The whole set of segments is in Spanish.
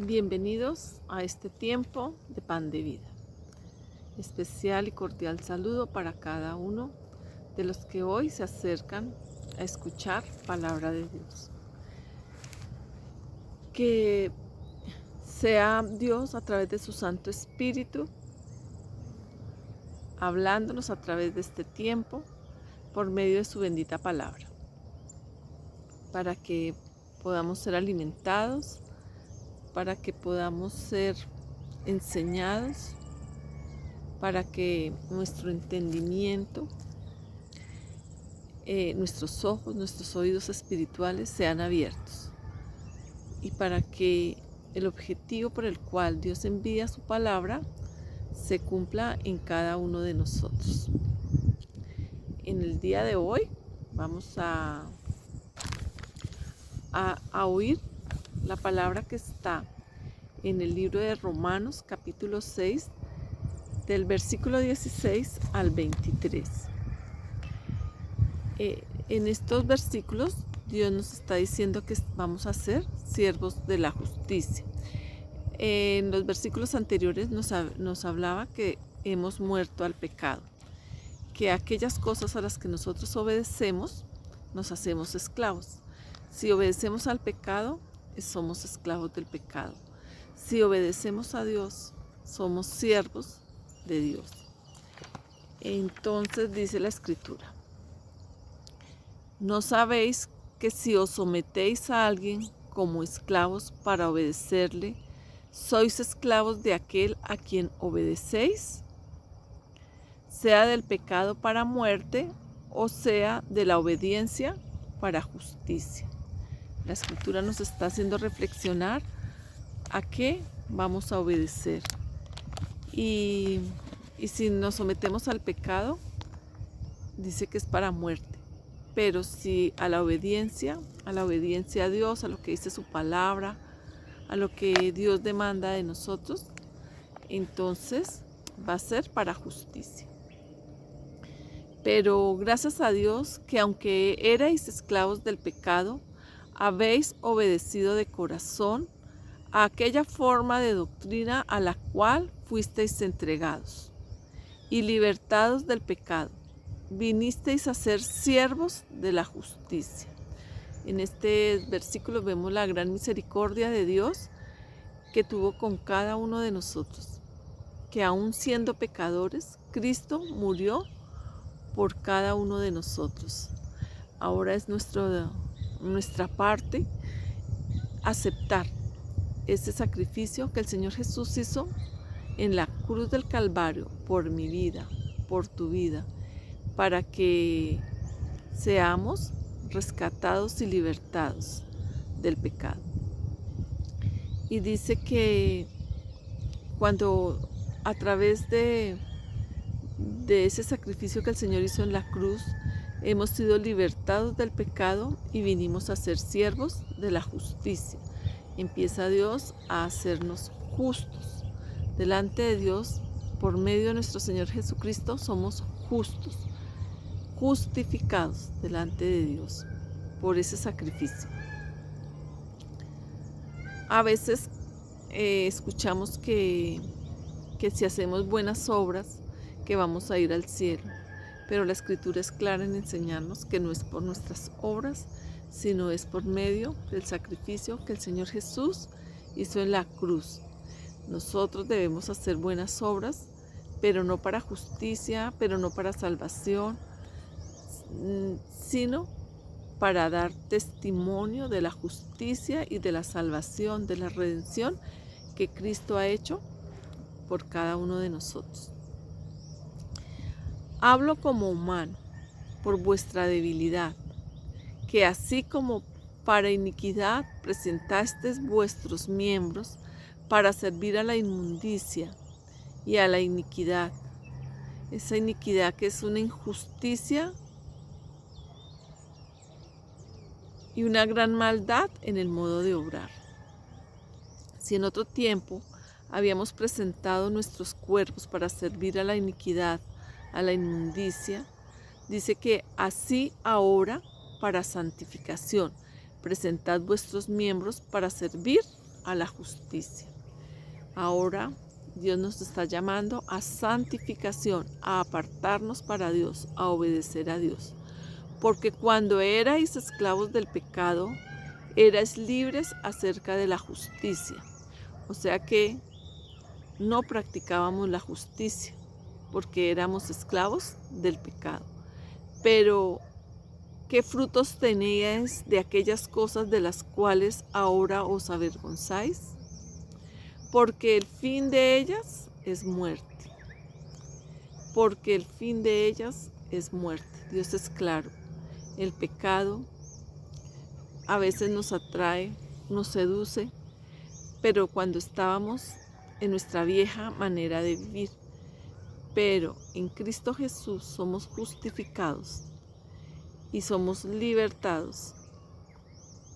Bienvenidos a este tiempo de pan de vida. Especial y cordial saludo para cada uno de los que hoy se acercan a escuchar palabra de Dios. Que sea Dios a través de su Santo Espíritu, hablándonos a través de este tiempo por medio de su bendita palabra, para que podamos ser alimentados, para que podamos ser enseñados, para que nuestro entendimiento, nuestros ojos, nuestros oídos espirituales sean abiertos y para que el objetivo por el cual Dios envía su palabra se cumpla en cada uno de nosotros. En el día de hoy vamos a oír la palabra que está en el libro de Romanos capítulo 6 del versículo 16 al 23. En estos versículos Dios nos está diciendo que vamos a ser siervos de la justicia. En los versículos anteriores nos hablaba que hemos muerto al pecado, que aquellas cosas a las que nosotros obedecemos nos hacemos esclavos. Si obedecemos al pecado, somos esclavos del pecado. Si obedecemos a Dios, somos siervos de Dios. Entonces dice la Escritura: ¿no sabéis que si os sometéis a alguien como esclavos para obedecerle, sois esclavos de aquel a quien obedecéis? Sea del pecado para muerte o sea de la obediencia para justicia. La Escritura nos está haciendo reflexionar a qué vamos a obedecer. Y si nos sometemos al pecado, dice que es para muerte. Pero si a la obediencia a Dios, a lo que dice su palabra, a lo que Dios demanda de nosotros, entonces va a ser para justicia. Pero gracias a Dios que aunque erais esclavos del pecado, habéis obedecido de corazón a aquella forma de doctrina a la cual fuisteis entregados, y libertados del pecado, vinisteis a ser siervos de la justicia. En este versículo vemos la gran misericordia de Dios que tuvo con cada uno de nosotros, que aún siendo pecadores, Cristo murió por cada uno de nosotros. Ahora es nuestra parte aceptar ese sacrificio que el Señor Jesús hizo en la cruz del Calvario por mi vida, por tu vida, para que seamos rescatados y libertados del pecado. Y dice que cuando a través de ese sacrificio que el Señor hizo en la cruz, hemos sido libertados del pecado y vinimos a ser siervos de la justicia. Empieza Dios a hacernos justos. Delante de Dios, por medio de nuestro Señor Jesucristo, somos justos, justificados delante de Dios por ese sacrificio. A veces escuchamos que si hacemos buenas obras, que vamos a ir al cielo, pero la Escritura es clara en enseñarnos que no es por nuestras obras, sino es por medio del sacrificio que el Señor Jesús hizo en la cruz. Nosotros debemos hacer buenas obras, pero no para justicia, pero no para salvación, sino para dar testimonio de la justicia y de la salvación, de la redención que Cristo ha hecho por cada uno de nosotros. Hablo como humano, por vuestra debilidad, que así como para iniquidad presentasteis vuestros miembros para servir a la inmundicia y a la iniquidad, esa iniquidad que es una injusticia y una gran maldad en el modo de obrar. Si en otro tiempo habíamos presentado nuestros cuerpos para servir a la iniquidad, a la inmundicia, dice que así ahora para santificación, presentad vuestros miembros para servir a la justicia. Ahora Dios nos está llamando a santificación, a apartarnos para Dios, a obedecer a Dios. Porque cuando erais esclavos del pecado, erais libres acerca de la justicia. O sea que no practicábamos la justicia, porque éramos esclavos del pecado. Pero, ¿qué frutos teníais de aquellas cosas de las cuales ahora os avergonzáis? Porque el fin de ellas es muerte. Porque el fin de ellas es muerte. Dios es claro. El pecado a veces nos atrae, nos seduce, pero cuando estábamos en nuestra vieja manera de vivir. Pero en Cristo Jesús somos justificados y somos libertados.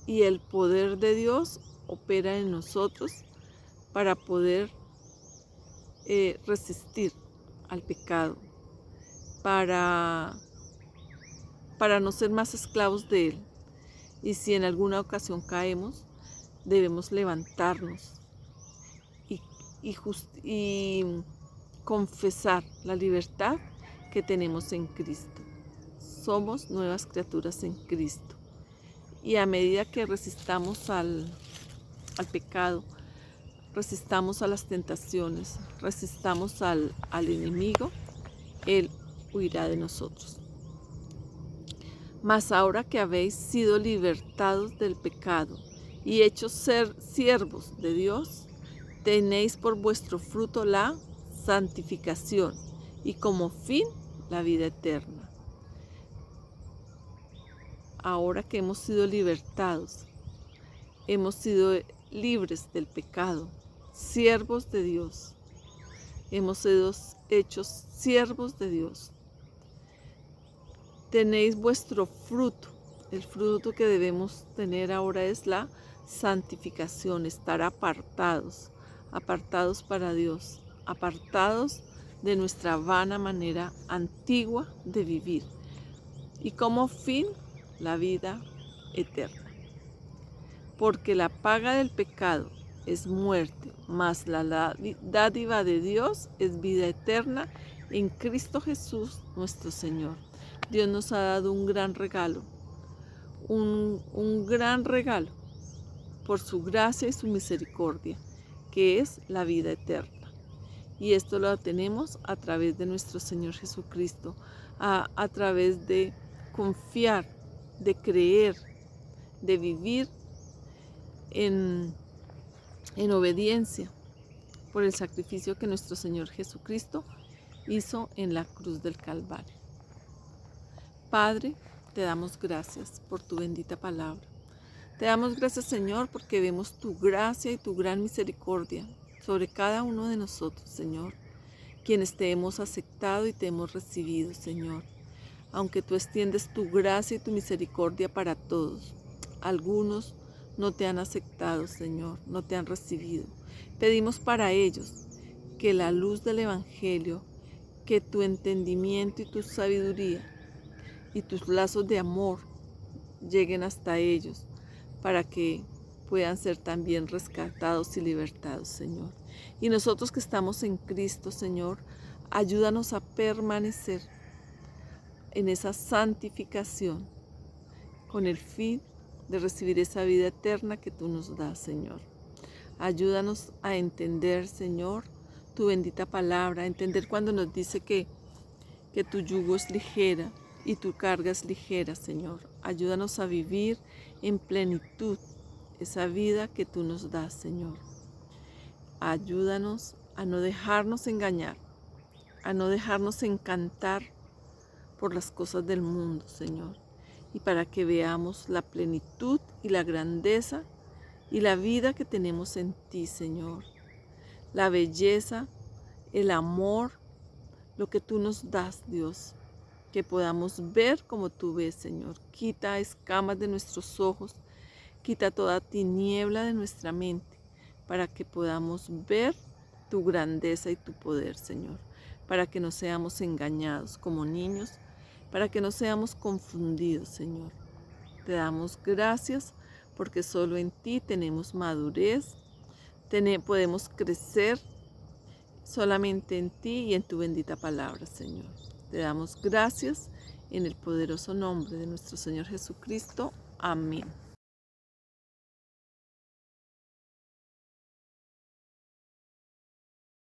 Y el poder de Dios opera en nosotros para poder resistir al pecado, para no ser más esclavos de él. Y si en alguna ocasión caemos, debemos levantarnos y confesar la libertad que tenemos en Cristo. Somos nuevas criaturas en Cristo. Y a medida que resistamos al pecado, resistamos a las tentaciones, resistamos al enemigo, Él huirá de nosotros. Mas ahora que habéis sido libertados del pecado y hechos ser siervos de Dios, tenéis por vuestro fruto la santificación y como fin la vida eterna. Ahora que hemos sido libertados, hemos sido libres del pecado, siervos de Dios, hemos sido hechos siervos de Dios. Tenéis vuestro fruto. El fruto que debemos tener ahora es la santificación, estar apartados para Dios, apartados de nuestra vana manera antigua de vivir. Y como fin, la vida eterna. Porque la paga del pecado es muerte, mas la dádiva de Dios es vida eterna en Cristo Jesús nuestro Señor. Dios nos ha dado un gran regalo, un gran regalo por su gracia y su misericordia, que es la vida eterna. Y esto lo tenemos a través de nuestro Señor Jesucristo, a través de confiar, de creer, de vivir en obediencia por el sacrificio que nuestro Señor Jesucristo hizo en la cruz del Calvario. Padre, te damos gracias por tu bendita palabra. Te damos gracias, Señor, porque vemos tu gracia y tu gran misericordia sobre cada uno de nosotros, Señor, quienes te hemos aceptado y te hemos recibido, Señor. Aunque tú extiendes tu gracia y tu misericordia para todos, algunos no te han aceptado, Señor, no te han recibido. Pedimos para ellos que la luz del Evangelio, que tu entendimiento y tu sabiduría y tus lazos de amor lleguen hasta ellos para que puedan ser también rescatados y libertados, Señor. Y nosotros que estamos en Cristo, Señor, ayúdanos a permanecer en esa santificación con el fin de recibir esa vida eterna que tú nos das, Señor. Ayúdanos a entender, Señor, tu bendita palabra, a entender cuando nos dice que tu yugo es ligera y tu carga es ligera, Señor. Ayúdanos a vivir en plenitud esa vida que tú nos das, Señor. Ayúdanos a no dejarnos engañar, a no dejarnos encantar por las cosas del mundo, Señor. Y para que veamos la plenitud y la grandeza y la vida que tenemos en ti, Señor. La belleza, el amor, lo que tú nos das, Dios. Que podamos ver como tú ves, Señor. Quita escamas de nuestros ojos, quita toda tiniebla de nuestra mente, para que podamos ver tu grandeza y tu poder, Señor. Para que no seamos engañados como niños, para que no seamos confundidos, Señor. Te damos gracias porque solo en ti tenemos madurez, podemos crecer solamente en ti y en tu bendita palabra, Señor. Te damos gracias en el poderoso nombre de nuestro Señor Jesucristo. Amén.